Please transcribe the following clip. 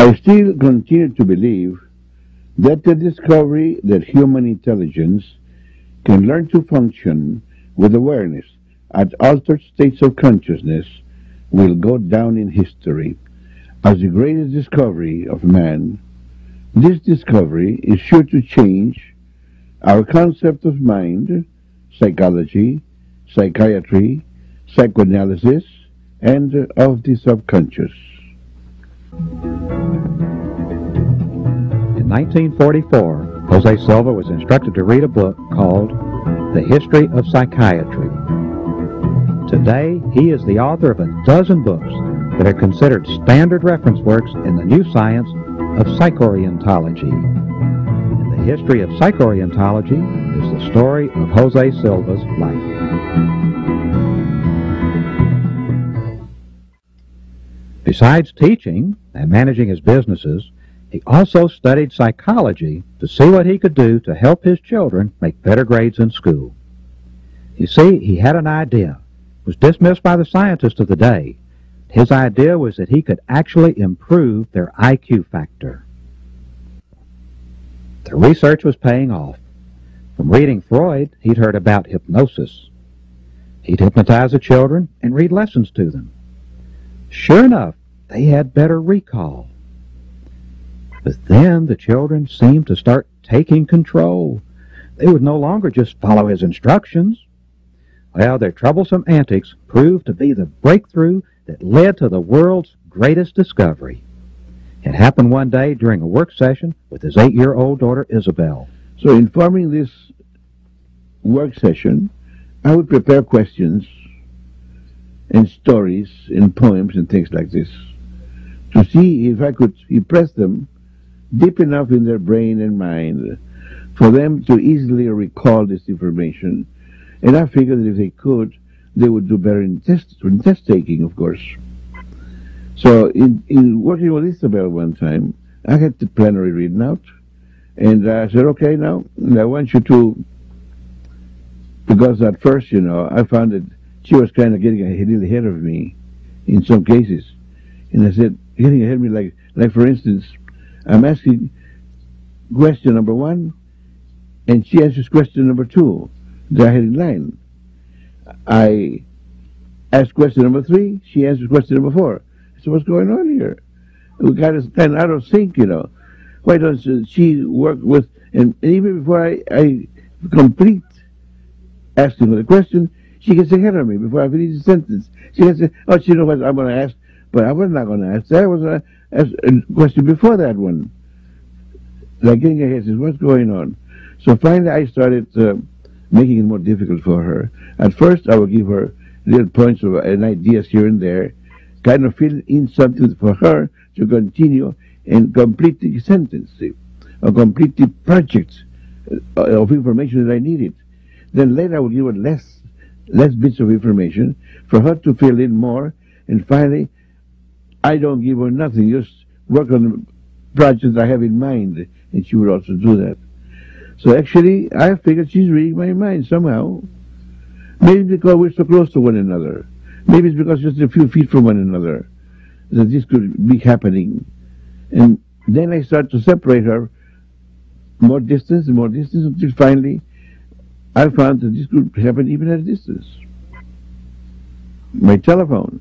I still continue to believe that the discovery that human intelligence can learn to function with awareness at altered states of consciousness will go down in history as the greatest discovery of man. This discovery is sure to change our concept of mind, psychology, psychiatry, psychoanalysis, and of the subconscious. In 1944, Jose Silva was instructed to read a book called The History of Psychiatry. Today, he is the author of a dozen books that are considered standard reference works in the new science of psychoorientology. And the history of psychoorientology is the story of Jose Silva's life. Besides teaching and managing his businesses, he also studied psychology to see what he could do to help his children make better grades in school. You see, he had an idea. It was dismissed by the scientists of the day. His idea was that he could actually improve their IQ factor. The research was paying off. From reading Freud, he'd heard about hypnosis. He'd hypnotize the children and read lessons to them. Sure enough, they had better recall. But then the children seemed to start taking control. They would no longer just follow his instructions. Well, their troublesome antics proved to be the breakthrough that led to the world's greatest discovery. It happened one day during a work session with his 8-year-old daughter, Isabel. So in forming this work session, I would prepare questions and stories and poems and things like this to see if I could impress them deep enough in their brain and mind for them to easily recall this information. And I figured that if they could, they would do better in test taking, of course. So in working with Isabel one time, I had the plenary written out, and I said, okay, now I want you to, because at first, I found that she was kind of getting a little ahead of me in some cases. And I said, getting ahead of me, like for instance, I'm asking question number 1, and she answers question number 2 that I had in line. I asked question number 3, she answers question number 4. So what's going on here? We kind of out of sync, Why doesn't she work with, and even before I complete asking her the question, she gets ahead of me before I finish the sentence. She gets, oh, she knows what I'm going to ask, but I was not going to ask that. I was going to ask a question before that one. Like getting ahead, says, what's going on? So finally I started making it more difficult for her. At first I would give her little points of and ideas here and there, kind of fill in something for her to continue and complete the sentence, or complete the project of information that I needed. Then later I would give her less bits of information for her to fill in more, and finally I don't give her nothing, just work on the projects I have in mind, and she would also do that. So actually I figured she's reading my mind somehow. Maybe because we're so close to one another. Maybe it's because just a few feet from one another that this could be happening. And then I start to separate her more distance until finally I found that this could happen even at a distance. My telephone.